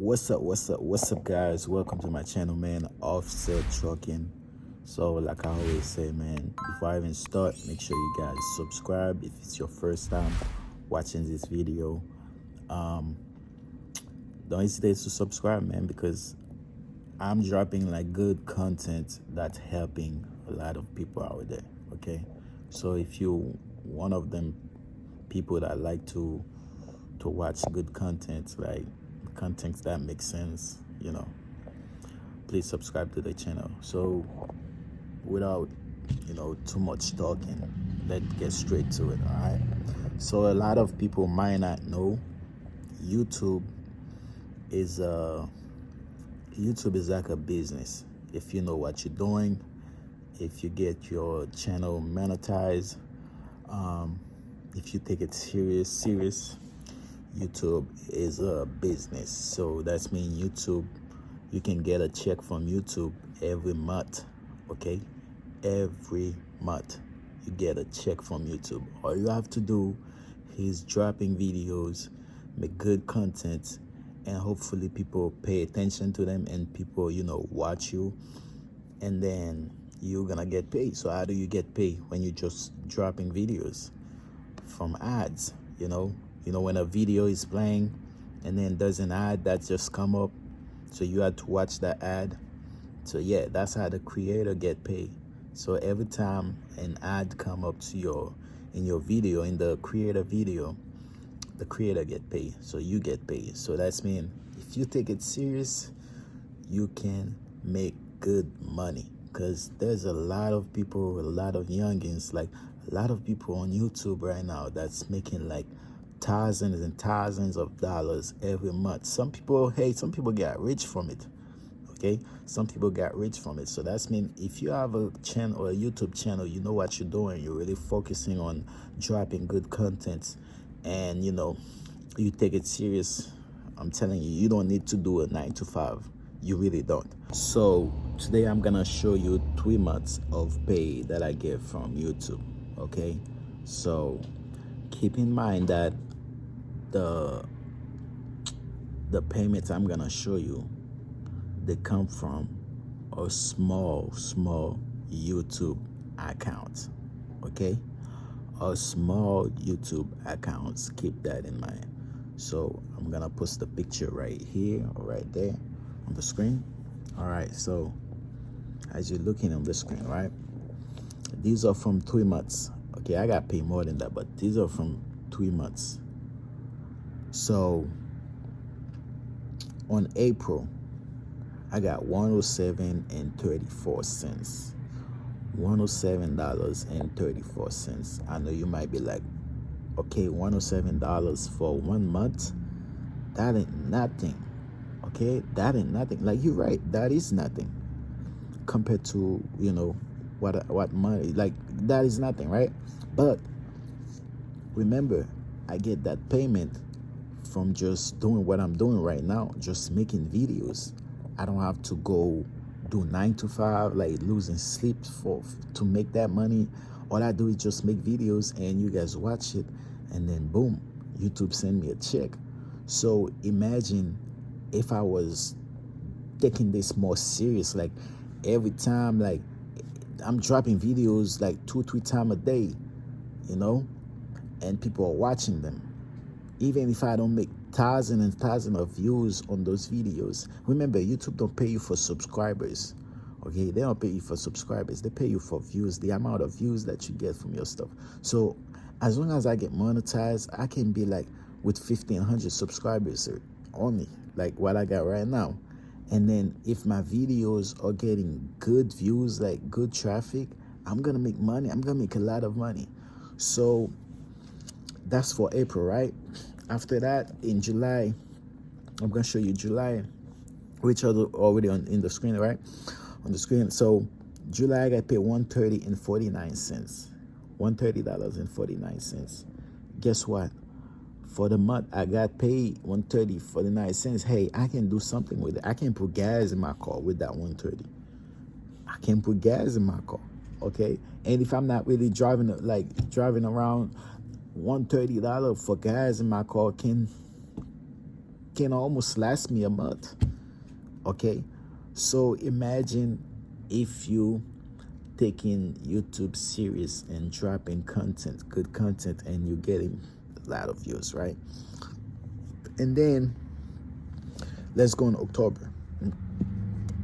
What's up, guys? Welcome to my channel, man. Offset Trucking. So, like I always say, man, before I even start, make sure you guys subscribe if it's your first time watching this video. Don't hesitate to subscribe, man, because I'm dropping like good content that's helping a lot of people out there. Okay, so if you one of them people that like to watch good content, like content that makes sense, please subscribe to the channel. So without too much talking, let's get straight to it. All right, so a lot of people might not know youtube is like a business. If you know what you're doing, if you get your channel monetized, if you take it serious, YouTube is a business. So that's mean YouTube, you can get a check from YouTube every month. Okay, every month you get a check from YouTube. All you have to do is dropping videos, make good content, and hopefully people pay attention to them and people watch you, and then you're gonna get paid. So how do you get paid? When you just dropping videos from ads. When a video is playing and then there's an ad that just come up, so you had to watch that ad. So yeah, that's how the creator get paid. So every time an ad come up to in your video, in the creator video, the creator get paid, so you get paid. So that's mean if you take it serious, you can make good money, because there's a lot of people, a lot of youngins, like a lot of people on YouTube right now that's making like thousands and thousands of dollars every month. Some people get rich from it. Okay, some people got rich from it. So that's mean if you have a channel or a YouTube channel, you know what you're doing, you're really focusing on dropping good content, and you take it serious, I'm telling you, you don't need to do a 9 to 5. You really don't. So today I'm gonna show you 3 months of pay that I get from YouTube. Okay, so keep in mind that the payments I'm gonna show you, they come from a small YouTube account. Okay, a small YouTube accounts. Keep that in mind. So I'm gonna post the picture right here or right there on the screen. All right, so as you're looking on the screen, right, these are from 3 months. Okay, I got paid more than that, but these are from 3 months. So on April, I got $107.34. $107.34. I know you might be like, okay, $107 for 1 month, that ain't nothing. Okay, that ain't nothing. Like, you're right, that is nothing compared to what money, like that is nothing, right? But remember, I get that payment from just doing what I'm doing right now, just making videos. I don't have to go do 9 to 5, like losing sleep to make that money. All I do is just make videos and you guys watch it, and then boom, YouTube send me a check. So imagine if I was taking this more serious, like every time, like I'm dropping videos like 2-3 times a day, and people are watching them. Even if I don't make thousands and thousands of views on those videos, remember, YouTube don't pay you for subscribers. Okay, they don't pay you for subscribers, they pay you for views, the amount of views that you get from your stuff. So as long as I get monetized, I can be like with 1,500 subscribers only, like what I got right now. And then if my videos are getting good views, like good traffic, I'm gonna make money. I'm gonna make a lot of money. So that's for April, right? After that, in July, I'm gonna show you July, which are already in the screen, right? On the screen. So July, I got paid $130.49. $130.49. Guess what? For the month, I got paid $130.49. Hey, I can do something with it. I can put gas in my car with that $130. I can put gas in my car. Okay, and if I'm not really driving around, $130 for gas in my car can can almost last me a month. Okay, so imagine if you taking YouTube serious and dropping content, good content, and you're getting a lot of views, right? And then let's go in October.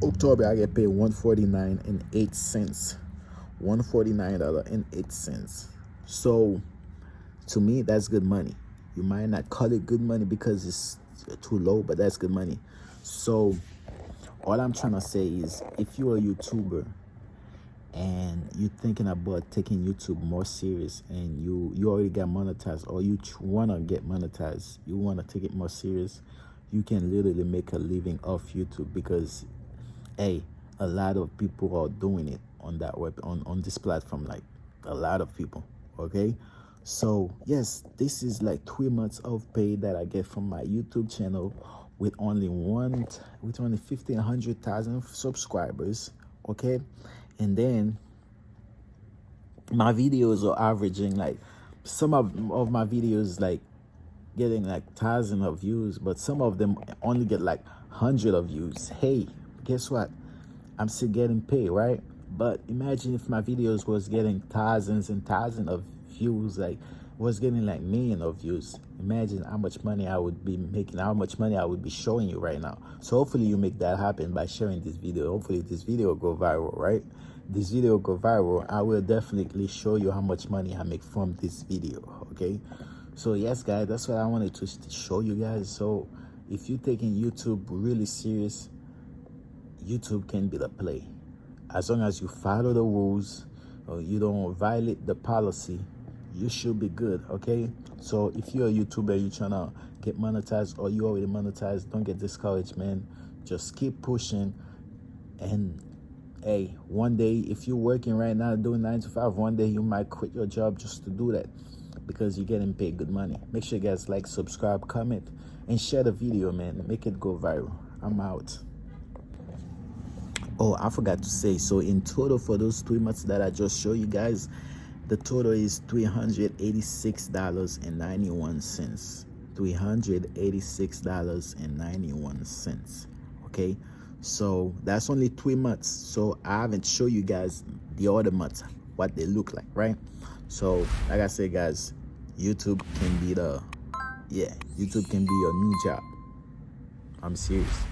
October, I get paid $149.08. $149.08. So to me, that's good money. You might not call it good money because it's too low, but that's good money. So all I'm trying to say is, if you're a YouTuber and you're thinking about taking YouTube more serious, and you already got monetized, or you want to get monetized, you want to take it more serious, you can literally make a living off YouTube, because hey, a lot of people are doing it on that on this platform, like a lot of people. Okay, so yes, this is like 3 months of pay that I get from my YouTube channel with only 1,500,000 subscribers. Okay, and then my videos are averaging, like, some of my videos like getting like thousands of views, but some of them only get like 100 of views. Hey, guess what? I'm still getting paid, right? But imagine if my videos was getting thousands and thousands of views, like was getting like millions of views. Imagine how much money I would be making, how much money I would be showing you right now. So hopefully you make that happen by sharing this video. Hopefully this video go viral, right? This video go viral. I will definitely show you how much money I make from this video. Okay, so yes guys, that's what I wanted to show you guys. So if you're taking YouTube really serious, YouTube can be the play. As long as you follow the rules, or you don't violate the policy, you should be good. Okay, so if you're a YouTuber, you're trying to get monetized, or you already monetized, don't get discouraged, man. Just keep pushing. And hey, one day, if you're working right now doing 9 to 5, one day you might quit your job just to do that, because you're getting paid good money. Make sure you guys like, subscribe, comment, and share the video, man. Make it go viral. I'm out. Oh, I forgot to say, so in total for those 3 months that I just showed you guys, the total is $386.91. $386.91. Okay, so that's only 3 months. So I haven't shown you guys the other months, what they look like, right? So like I said, guys, YouTube can be YouTube can be your new job. I'm serious.